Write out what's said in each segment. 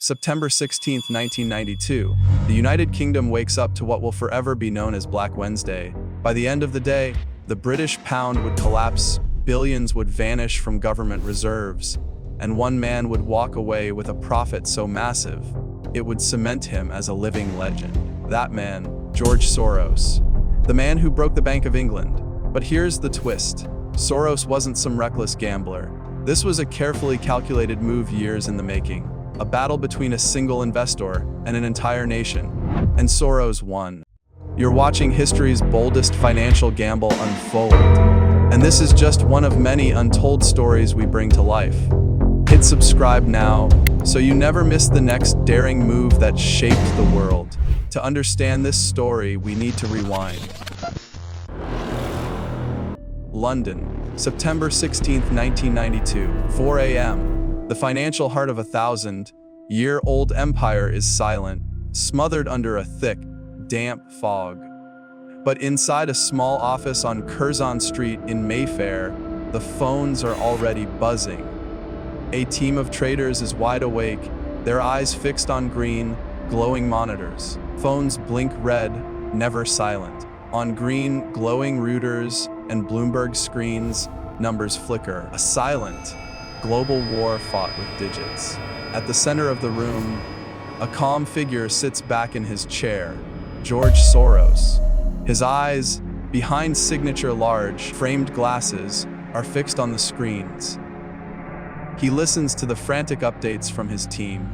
September 16, 1992, the United Kingdom wakes up to what will forever be known as Black Wednesday. By the end of the day, the British pound would collapse, billions would vanish from government reserves, and one man would walk away with a profit so massive, it would cement him as a living legend. That man, George Soros, the man who broke the Bank of England. But here's the twist. Soros wasn't some reckless gambler. This was a carefully calculated move years in the making. A battle between a single investor and an entire nation. And Soros won. You're watching history's boldest financial gamble unfold. And this is just one of many untold stories we bring to life. Hit subscribe now so you never miss the next daring move that shaped the world. To understand this story, we need to rewind. London, September 16, 1992, 4 a.m. The financial heart of a thousand-year-old empire is silent, smothered under a thick, damp fog. But inside a small office on Curzon Street in Mayfair, the phones are already buzzing. A team of traders is wide awake, their eyes fixed on green, glowing monitors. Phones blink red, never silent. On green, glowing routers and Bloomberg screens, numbers flicker. A silent, global war fought with digits. At the center of the room, a calm figure sits back in his chair, George Soros. His eyes, behind signature large, framed glasses, are fixed on the screens. He listens to the frantic updates from his team.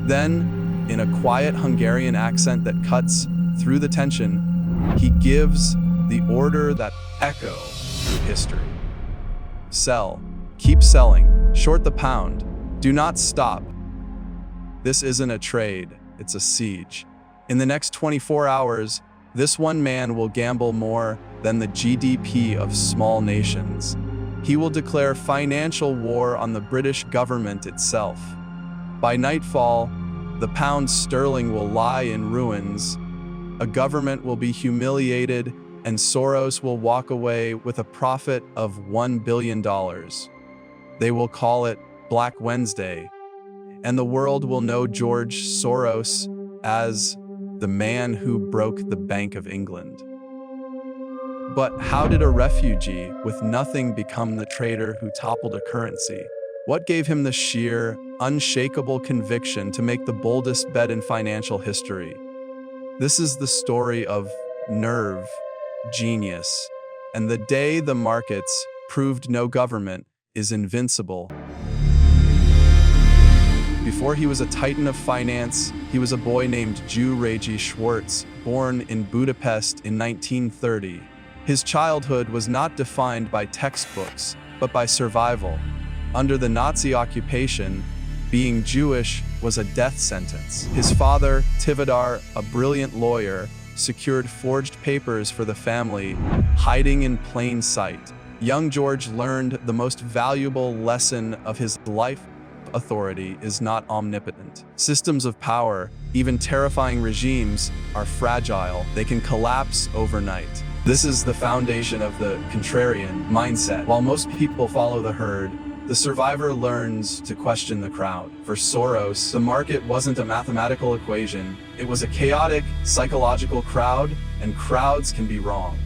Then, in a quiet Hungarian accent that cuts through the tension, he gives the order that echoes through history. Sell. Keep selling. Short the pound. Do not stop. This isn't a trade, it's a siege. In the next 24 hours, this one man will gamble more than the GDP of small nations. He will declare financial war on the British government itself. By nightfall, the pound sterling will lie in ruins, a government will be humiliated, and Soros will walk away with a profit of $1 billion. They will call it Black Wednesday, and the world will know George Soros as the man who broke the Bank of England. But how did a refugee with nothing become the trader who toppled a currency? What gave him the sheer, unshakable conviction to make the boldest bet in financial history? This is the story of nerve, genius, and the day the markets proved no government is invincible. Before he was a titan of finance, he was a boy named George Schwartz, born in Budapest in 1930. His childhood was not defined by textbooks, but by survival. Under the Nazi occupation, being Jewish was a death sentence. His father, Tivadar, a brilliant lawyer, secured forged papers for the family, hiding in plain sight. Young George learned the most valuable lesson of his life: authority is not omnipotent. Systems of power, even terrifying regimes, are fragile. They can collapse overnight. This is the foundation of the contrarian mindset. While most people follow the herd, the survivor learns to question the crowd. For Soros, the market wasn't a mathematical equation. It was a chaotic, psychological crowd, and crowds can be wrong.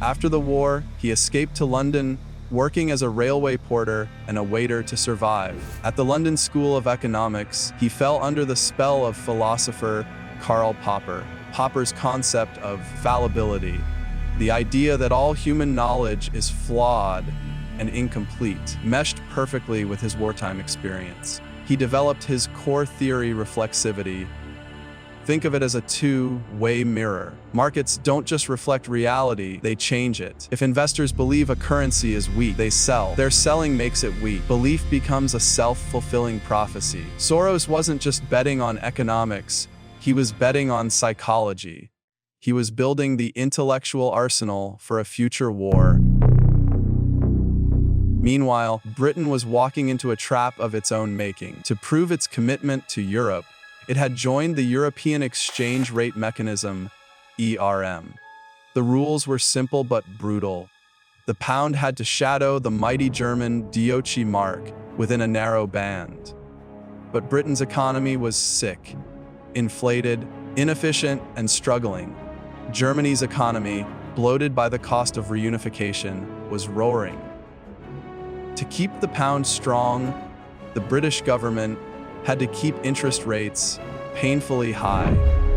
After the war, he escaped to London, working as a railway porter and a waiter to survive. At the London School of Economics, he fell under the spell of philosopher Karl Popper. Popper's concept of fallibility, the idea that all human knowledge is flawed and incomplete, meshed perfectly with his wartime experience. He developed his core theory, reflexivity. Think of it as a two-way mirror. Markets don't just reflect reality, they change it. If investors believe a currency is weak, they sell. Their selling makes it weak. Belief becomes a self-fulfilling prophecy. Soros wasn't just betting on economics, he was betting on psychology. He was building the intellectual arsenal for a future war. Meanwhile, Britain was walking into a trap of its own making. To prove its commitment to Europe, it had joined the European Exchange Rate Mechanism, ERM. The rules were simple but brutal. The pound had to shadow the mighty German Deutsche Mark within a narrow band. But Britain's economy was sick, inflated, inefficient, and struggling. Germany's economy, bloated by the cost of reunification, was roaring. To keep the pound strong, the British government had to keep interest rates painfully high.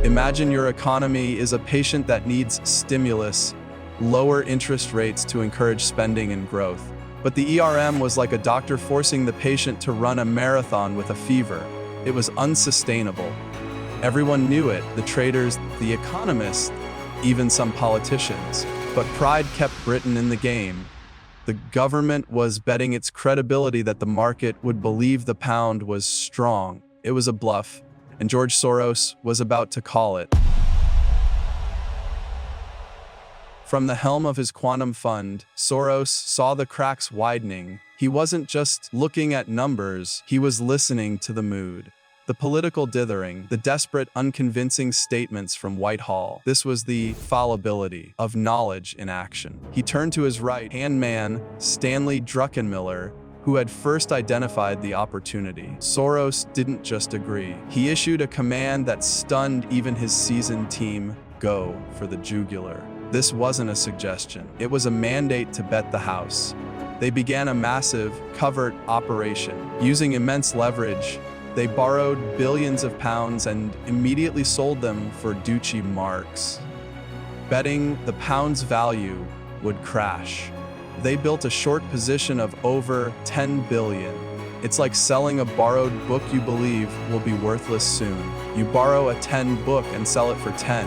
Imagine your economy is a patient that needs stimulus, lower interest rates to encourage spending and growth. But the ERM was like a doctor forcing the patient to run a marathon with a fever. It was unsustainable. Everyone knew it, the traders, the economists, even some politicians. But pride kept Britain in the game. The government was betting its credibility that the market would believe the pound was strong. It was a bluff, and George Soros was about to call it. From the helm of his quantum fund, Soros saw the cracks widening. He wasn't just looking at numbers, he was listening to the mood. The political dithering, the desperate, unconvincing statements from Whitehall. This was the fallibility of knowledge in action. He turned to his right-hand man, Stanley Druckenmiller, who had first identified the opportunity. Soros didn't just agree. He issued a command that stunned even his seasoned team: go for the jugular. This wasn't a suggestion. It was a mandate to bet the house. They began a massive, covert operation. Using immense leverage, they borrowed billions of pounds and immediately sold them for Duchy marks, betting the pound's value would crash. They built a short position of over 10 billion. It's like selling a borrowed book you believe will be worthless soon. You borrow a 10 book and sell it for 10.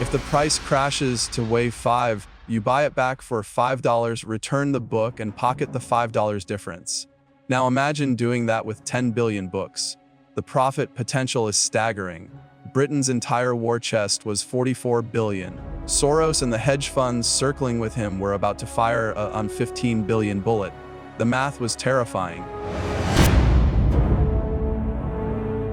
If the price crashes to wave 5, you buy it back for $5, return the book, and pocket the $5 difference. Now imagine doing that with 10 billion books. The profit potential is staggering. Britain's entire war chest was 44 billion. Soros and the hedge funds circling with him were about to fire a 15 billion bullet. The math was terrifying.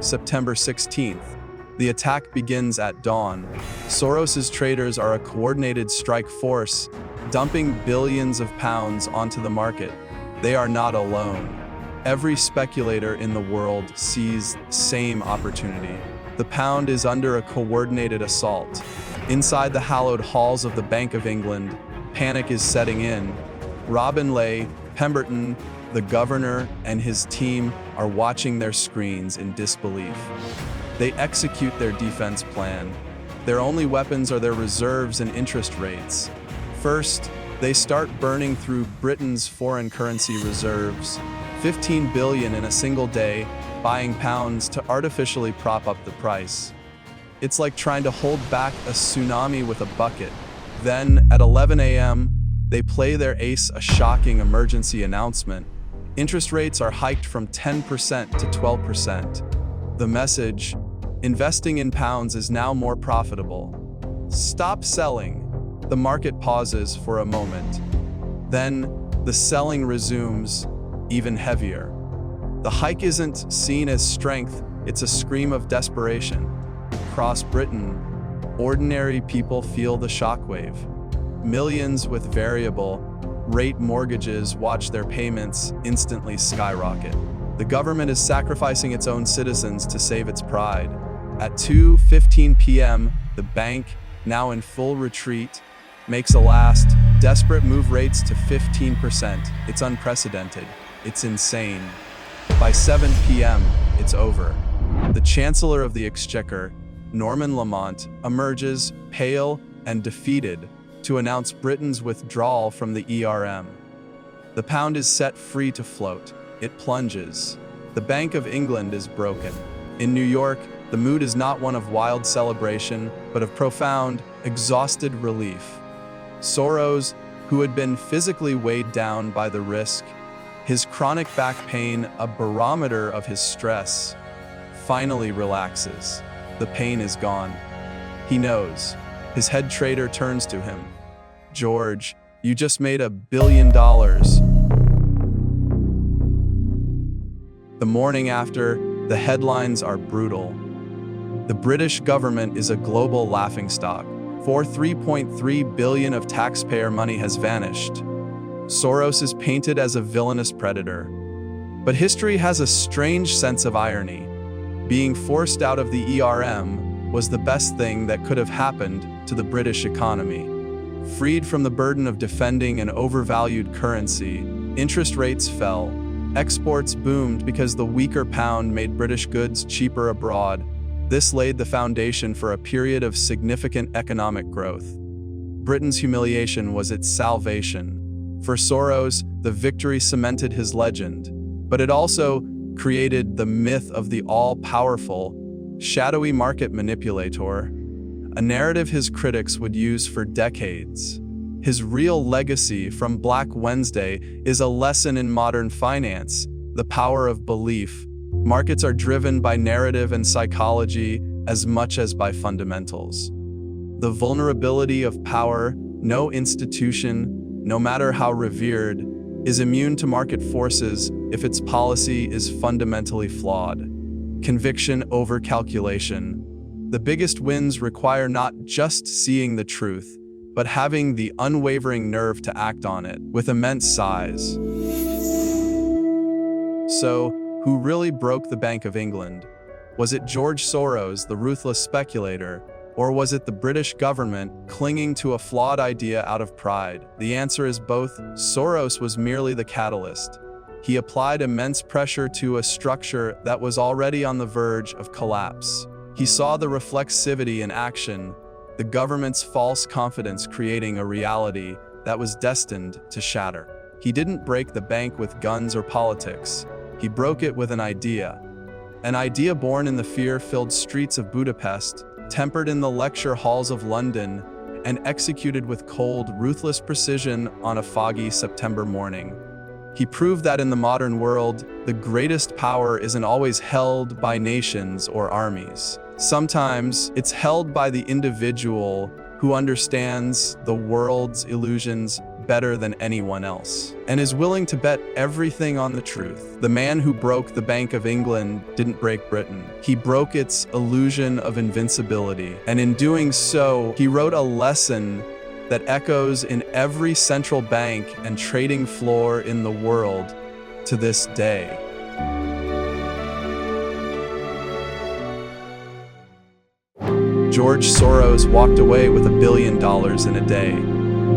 September 16th. The attack begins at dawn. Soros's traders are a coordinated strike force, dumping billions of pounds onto the market. They are not alone. Every speculator in the world sees the same opportunity. The pound is under a coordinated assault. Inside the hallowed halls of the Bank of England, panic is setting in. Robin Lay, Pemberton, the governor, and his team are watching their screens in disbelief. They execute their defense plan. Their only weapons are their reserves and interest rates. First, they start burning through Britain's foreign currency reserves. 15 billion in a single day, buying pounds to artificially prop up the price. It's like trying to hold back a tsunami with a bucket. Then, at 11 a.m., they play their ace, a shocking emergency announcement. Interest rates are hiked from 10% to 12%. The message: investing in pounds is now more profitable. Stop selling. The market pauses for a moment. Then, the selling resumes, even heavier. The hike isn't seen as strength, it's a scream of desperation. Across Britain, ordinary people feel the shockwave. Millions with variable rate mortgages watch their payments instantly skyrocket. The government is sacrificing its own citizens to save its pride. At 2:15 p.m., the bank, now in full retreat, makes a last, desperate move, rates to 15%. It's unprecedented. It's insane. By 7 p.m., it's over. The Chancellor of the Exchequer, Norman Lamont, emerges, pale and defeated, to announce Britain's withdrawal from the ERM. The pound is set free to float. It plunges. The Bank of England is broken. In New York, the mood is not one of wild celebration, but of profound, exhausted relief. Soros, who had been physically weighed down by the risk, his chronic back pain, a barometer of his stress, finally relaxes. The pain is gone. He knows. His head trader turns to him. George, you just made $1 billion. The morning after, the headlines are brutal. The British government is a global laughingstock. For $3.3 billion of taxpayer money has vanished. Soros is painted as a villainous predator. But history has a strange sense of irony. Being forced out of the ERM was the best thing that could have happened to the British economy. Freed from the burden of defending an overvalued currency, interest rates fell. Exports boomed because the weaker pound made British goods cheaper abroad. This laid the foundation for a period of significant economic growth. Britain's humiliation was its salvation. For Soros, the victory cemented his legend, but it also created the myth of the all-powerful, shadowy market manipulator, a narrative his critics would use for decades. His real legacy from Black Wednesday is a lesson in modern finance, the power of belief. Markets are driven by narrative and psychology as much as by fundamentals. The vulnerability of power, no institution, no matter how revered, is immune to market forces if its policy is fundamentally flawed. Conviction over calculation. The biggest wins require not just seeing the truth, but having the unwavering nerve to act on it with immense size. So, who really broke the Bank of England? Was it George Soros, the ruthless speculator, or was it the British government clinging to a flawed idea out of pride? The answer is both. Soros was merely the catalyst. He applied immense pressure to a structure that was already on the verge of collapse. He saw the reflexivity in action, the government's false confidence creating a reality that was destined to shatter. He didn't break the bank with guns or politics. He broke it with an idea born in the fear-filled streets of Budapest, tempered in the lecture halls of London, and executed with cold, ruthless precision on a foggy September morning. He proved that in the modern world, the greatest power isn't always held by nations or armies. Sometimes it's held by the individual who understands the world's illusions better than anyone else and is willing to bet everything on the truth. The man who broke the Bank of England didn't break Britain. He broke its illusion of invincibility. And in doing so, he wrote a lesson that echoes in every central bank and trading floor in the world to this day. George Soros walked away with $1 billion in a day.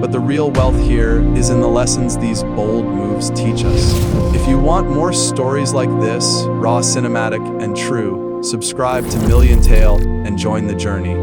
But the real wealth here is in the lessons these bold moves teach us. If you want more stories like this, raw, cinematic, and true, subscribe to Milliontale and join the journey.